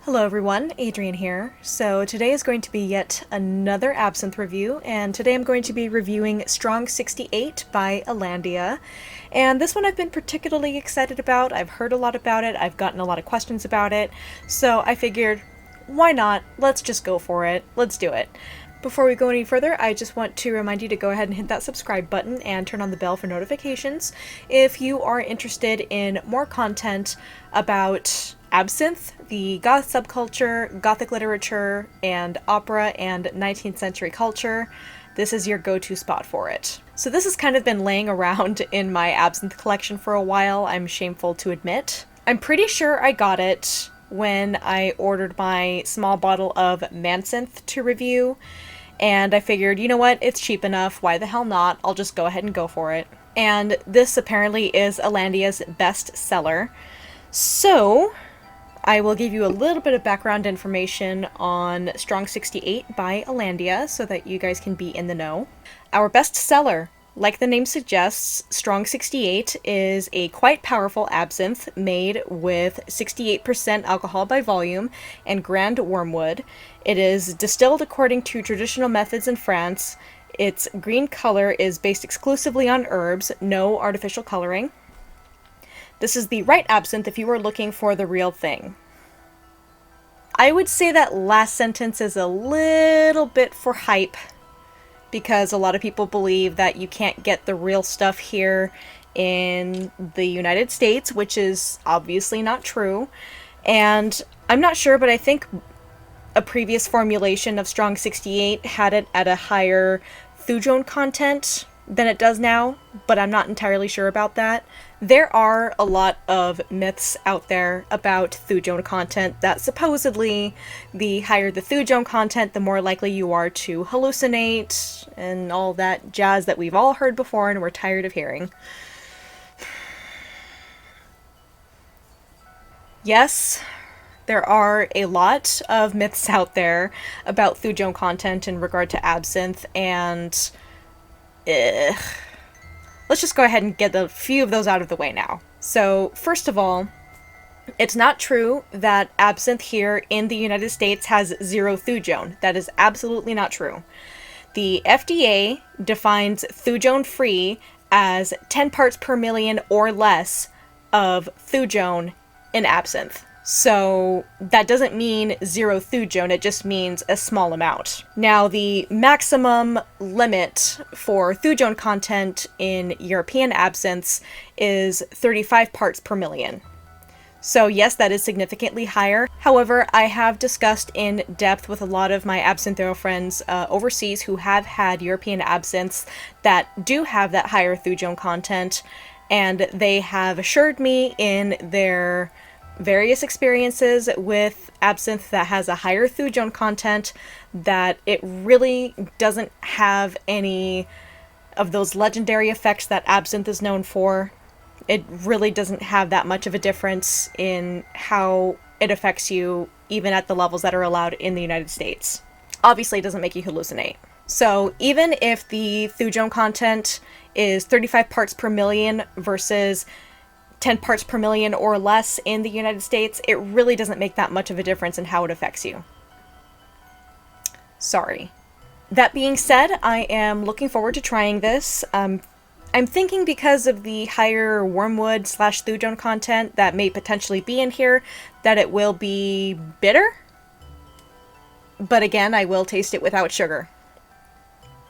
Hello everyone, Adrian here. So today is going to be yet another Absinthe review, and today I'm going to be reviewing Strong68 by Alandia. And this one I've been particularly excited about. I've heard a lot about it, I've gotten a lot of questions about it, so I figured, why not? Let's just go for it. Let's do it. Before we go any further, I just want to remind you to go ahead and hit that subscribe button and turn on the bell for notifications if you are interested in more content about Absinthe, the Goth subculture, Gothic literature, and opera and 19th century culture. This is your go-to spot for it. So this has kind of been laying around in my Absinthe collection for a while, I'm shameful to admit. I'm pretty sure I got it when I ordered my small bottle of Absinthe to review, and I figured, you know what, it's cheap enough, why the hell not, I'll just go ahead and go for it. And this apparently is Alandia's best seller. So I will give you a little bit of background information on Strong68 by Alandia so that you guys can be in the know. Our best seller, like the name suggests, Strong68 is a quite powerful absinthe made with 68% alcohol by volume and grand wormwood. It is distilled according to traditional methods in France. Its green color is based exclusively on herbs, no artificial coloring. This is the right absinthe if you are looking for the real thing. I would say that last sentence is a little bit for hype, because a lot of people believe that you can't get the real stuff here in the United States, which is obviously not true. And I'm not sure, but I think a previous formulation of Strong68 had it at a higher thujone content than it does now, but I'm not entirely sure about that. There are a lot of myths out there about thujone content, that supposedly the higher the thujone content, the more likely you are to hallucinate, and all that jazz that we've all heard before and we're tired of hearing. Yes, there are a lot of myths out there about thujone content in regard to absinthe, and let's just go ahead and get a few of those out of the way now. So, first of all, it's not true that absinthe here in the United States has 0 thujone. That is absolutely not true. The FDA defines thujone-free as 10 parts per million or less of thujone in absinthe. So that doesn't mean 0 thujone, it just means a small amount. Now, the maximum limit for thujone content in European absinthes is 35 parts per million. So yes, that is significantly higher. However, I have discussed in depth with a lot of my absinthe friends overseas who have had European absinthes that do have that higher thujone content, and they have assured me in their various experiences with absinthe that has a higher thujone content that it really doesn't have any of those legendary effects that absinthe is known for. It really doesn't have that much of a difference in how it affects you, even at the levels that are allowed in the United States. Obviously, it doesn't make you hallucinate. So even if the thujone content is 35 parts per million versus 10 parts per million or less in the United States, it really doesn't make that much of a difference in how it affects you. Sorry. That being said, I am looking forward to trying this. I'm thinking because of the higher wormwood / thujone content that may potentially be in here, that it will be bitter. But again, I will taste it without sugar,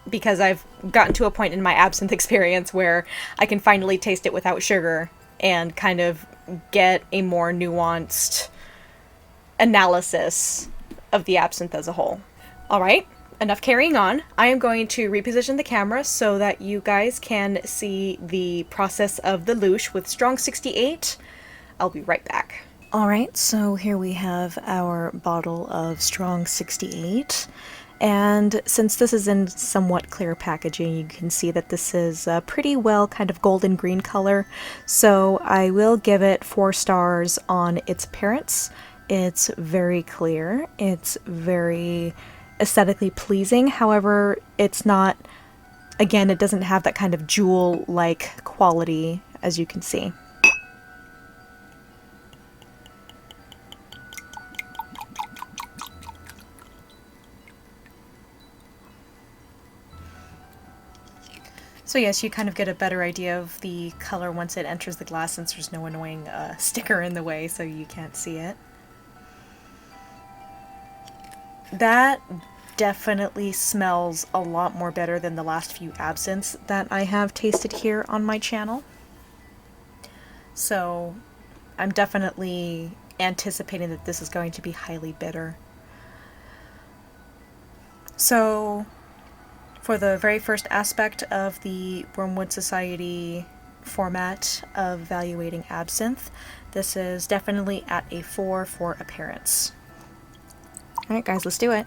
because I've gotten to a point in my absinthe experience where I can finally taste it without sugar and kind of get a more nuanced analysis of the absinthe as a whole. Alright, enough carrying on. I am going to reposition the camera so that you guys can see the process of the Louche with Strong68. I'll be right back. Alright, so here we have our bottle of Strong68. And since this is in somewhat clear packaging, you can see that this is a pretty well kind of golden green color. So I will give it 4 stars on its appearance. It's very clear. It's very aesthetically pleasing. However, it's not, again, it doesn't have that kind of jewel-like quality, as you can see. So yes, you kind of get a better idea of the color once it enters the glass, since there's no annoying sticker in the way so you can't see it. That definitely smells a lot more better than the last few absinthes that I have tasted here on my channel. So I'm definitely anticipating that this is going to be highly bitter. So for the very first aspect of the Wormwood Society format of evaluating absinthe, this is definitely at a 4 for appearance. Alright guys, let's do it.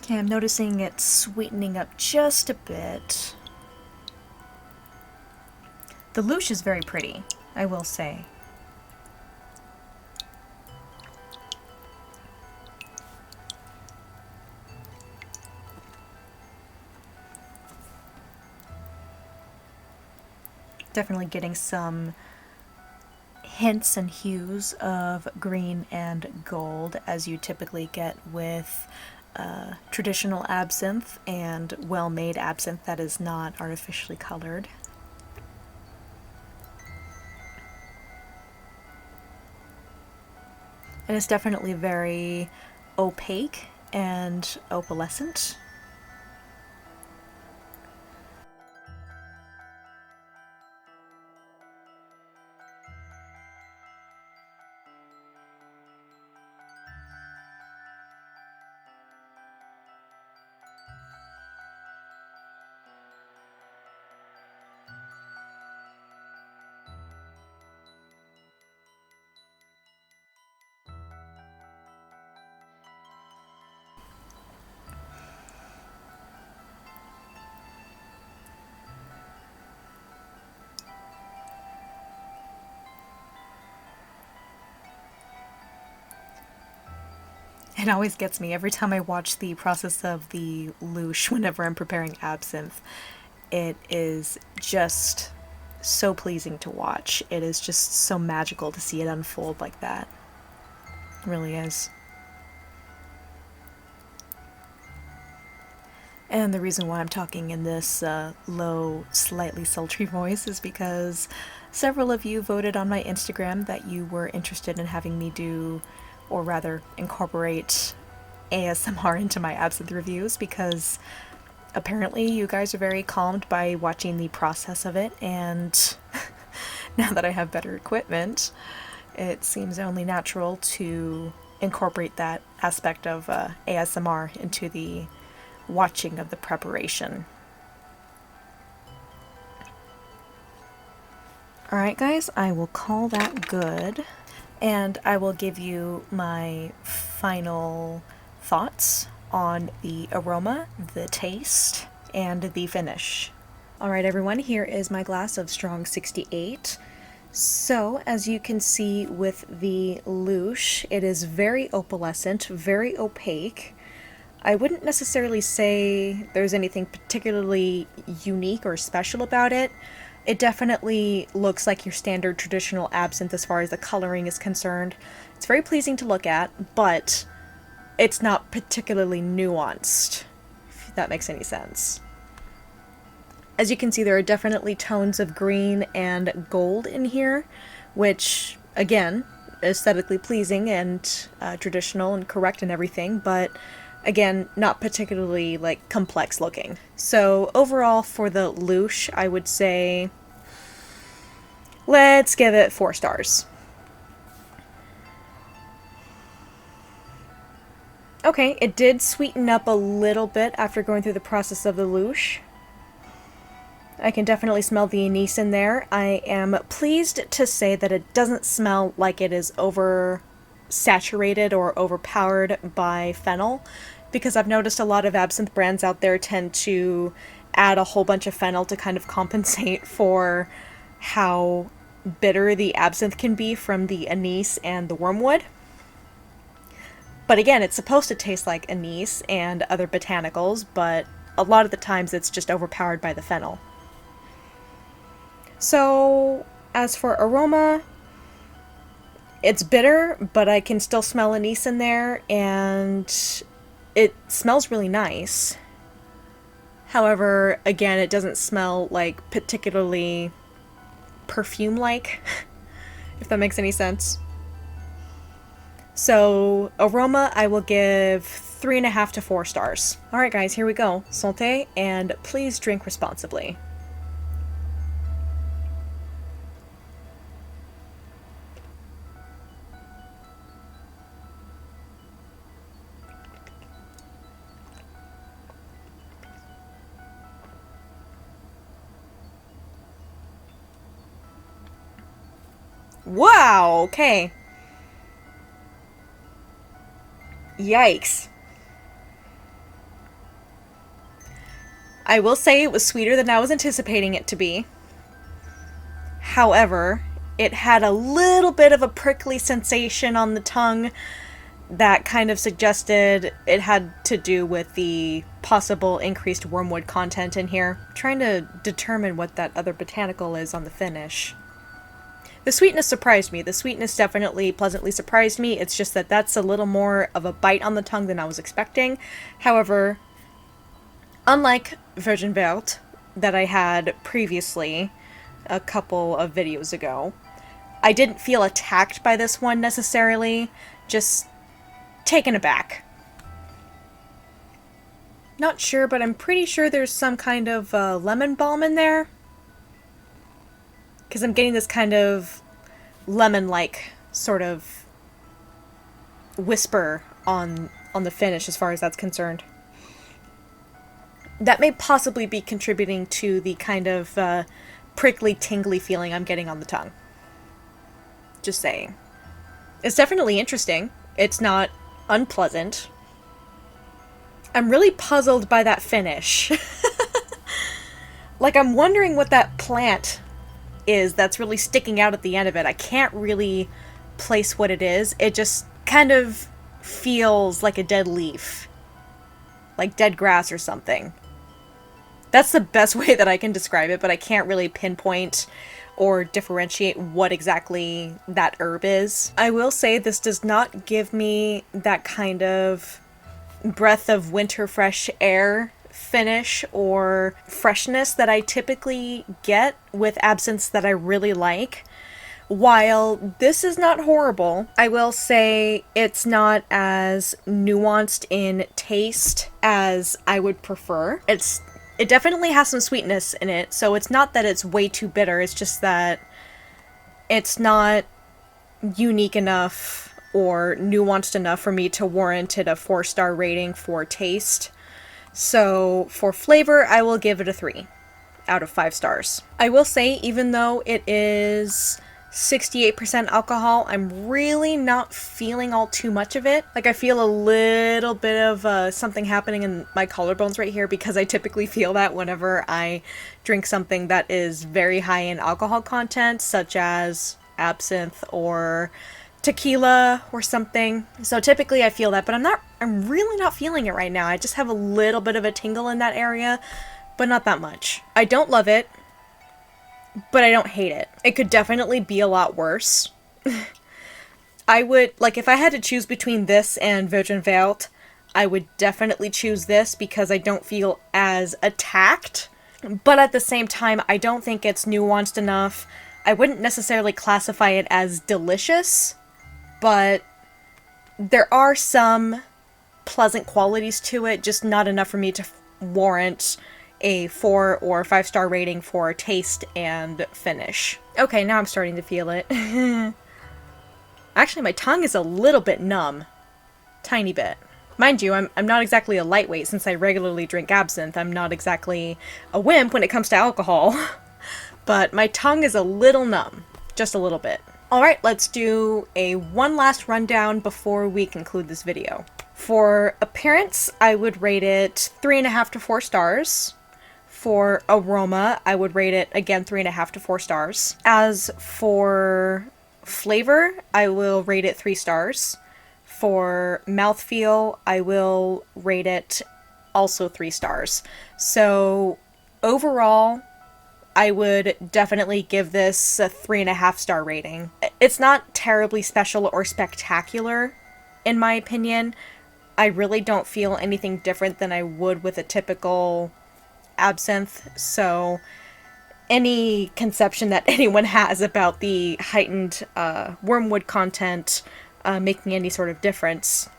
Okay, I'm noticing it's sweetening up just a bit. The Louche is very pretty, I will say. Definitely getting some hints and hues of green and gold, as you typically get with traditional absinthe and well-made absinthe that is not artificially colored. And it's definitely very opaque and opalescent. It always gets me every time I watch the process of the Louche whenever I'm preparing absinthe. It is just so pleasing to watch. It is just so magical to see it unfold like that. It really is. And the reason why I'm talking in this low, slightly sultry voice is because several of you voted on my Instagram that you were interested in having me do, or rather incorporate, ASMR into my absinthe reviews, because apparently you guys are very calmed by watching the process of it, and now that I have better equipment, it seems only natural to incorporate that aspect of ASMR into the watching of the preparation. Alright guys, I will call that good, and I will give you my final thoughts on the aroma, the taste, and the finish. Alright everyone, here is my glass of Strong68. So, as you can see with the Louche, it is very opalescent, very opaque. I wouldn't necessarily say there's anything particularly unique or special about it. It definitely looks like your standard traditional absinthe as far as the coloring is concerned. It's very pleasing to look at, but it's not particularly nuanced, if that makes any sense. As you can see, there are definitely tones of green and gold in here, which, again, aesthetically pleasing and traditional and correct and everything, but again, not particularly like complex looking. So overall for the Louche, I would say let's give it 4 stars. Okay, it did sweeten up a little bit after going through the process of the Louche. I can definitely smell the anise in there. I am pleased to say that it doesn't smell like it is over saturated or overpowered by fennel, because I've noticed a lot of absinthe brands out there tend to add a whole bunch of fennel to kind of compensate for how bitter the absinthe can be from the anise and the wormwood. But again, it's supposed to taste like anise and other botanicals, but a lot of the times it's just overpowered by the fennel. So, as for aroma, it's bitter, but I can still smell anise in there, and it smells really nice. However, again, it doesn't smell like particularly perfume-like, if that makes any sense. So, aroma, I will give 3.5 to 4 stars. Alright guys, here we go. Santé, and please drink responsibly. Wow, okay. Yikes. I will say it was sweeter than I was anticipating it to be. However, it had a little bit of a prickly sensation on the tongue that kind of suggested it had to do with the possible increased wormwood content in here. I'm trying to determine what that other botanical is on the finish. The sweetness surprised me. The sweetness definitely pleasantly surprised me. It's just that that's a little more of a bite on the tongue than I was expecting. However, unlike Virgin Vert that I had previously a couple of videos ago, I didn't feel attacked by this one necessarily, just taken aback. Not sure, but I'm pretty sure there's some kind of lemon balm in there. Because I'm getting this kind of lemon-like sort of whisper on the finish as far as that's concerned. That may possibly be contributing to the kind of prickly, tingly feeling I'm getting on the tongue. Just saying. It's definitely interesting. It's not unpleasant. I'm really puzzled by that finish. Like, I'm wondering what that plant is that's really sticking out at the end of it. I can't really place what it is. It just kind of feels like a dead leaf. Like dead grass or something. That's the best way that I can describe it, but I can't really pinpoint or differentiate what exactly that herb is. I will say this does not give me that kind of breath of winter fresh air finish or freshness that I typically get with absinthes that I really like. While this is not horrible, I will say it's not as nuanced in taste as I would prefer. It definitely has some sweetness in it, so it's not that it's way too bitter, it's just that it's not unique enough or nuanced enough for me to warrant it a 4-star rating for taste. So for flavor, I will give it a 3 out of 5 stars. I will say, even though it is 68% alcohol, I'm really not feeling all too much of it. Like, I feel a little bit of something happening in my collarbones right here, because I typically feel that whenever I drink something that is very high in alcohol content, such as absinthe or tequila or something. So typically I feel that, but I'm really not feeling it right now. I just have a little bit of a tingle in that area, but not that much. I don't love it, but I don't hate it. It could definitely be a lot worse. I would, like, if I had to choose between this and Virgin Vert, I would definitely choose this because I don't feel as attacked, but at the same time, I don't think it's nuanced enough. I wouldn't necessarily classify it as delicious, but there are some pleasant qualities to it, just not enough for me to warrant a 4 or 5-star rating for taste and finish. Okay, now I'm starting to feel it. Actually, my tongue is a little bit numb. Tiny bit. Mind you, I'm not exactly a lightweight since I regularly drink absinthe. I'm not exactly a wimp when it comes to alcohol. But my tongue is a little numb. Just a little bit. Alright, let's do one last rundown before we conclude this video. For appearance, I would rate it 3.5 to 4 stars. For aroma, I would rate it, again, 3.5 to 4 stars. As for flavor, I will rate it 3 stars. For mouthfeel, I will rate it also 3 stars. So overall, I would definitely give this a 3.5 star rating. It's not terribly special or spectacular, in my opinion. I really don't feel anything different than I would with a typical absinthe, so any conception that anyone has about the heightened wormwood content making any sort of difference,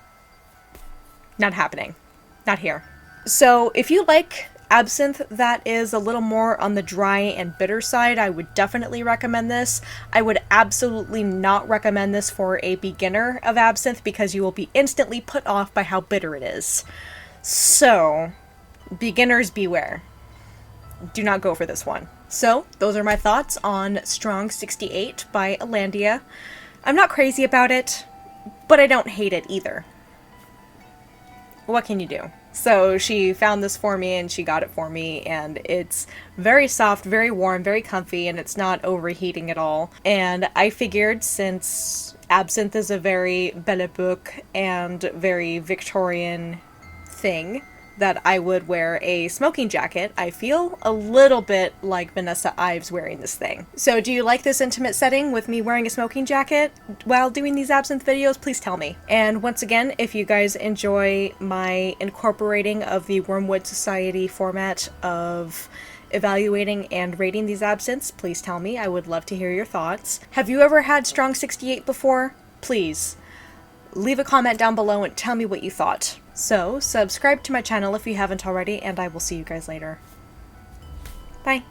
not happening. Not here. So if you like absinthe that is a little more on the dry and bitter side, I would definitely recommend this. I would absolutely not recommend this for a beginner of absinthe because you will be instantly put off by how bitter it is. So, beginners beware. Do not go for this one. So, those are my thoughts on Strong68 by Alandia. I'm not crazy about it, but I don't hate it either. What can you do? So she found this for me and she got it for me, and it's very soft, very warm, very comfy, and it's not overheating at all. And I figured, since absinthe is a very Belle Époque and very Victorian thing, that I would wear a smoking jacket. I feel a little bit like Vanessa Ives wearing this thing. So do you like this intimate setting with me wearing a smoking jacket while doing these absinthe videos? Please tell me. And once again, if you guys enjoy my incorporating of the Wormwood Society format of evaluating and rating these absinthes, please tell me. I would love to hear your thoughts. Have you ever had Strong68 before? Please leave a comment down below and tell me what you thought. So, subscribe to my channel if you haven't already, and I will see you guys later. Bye!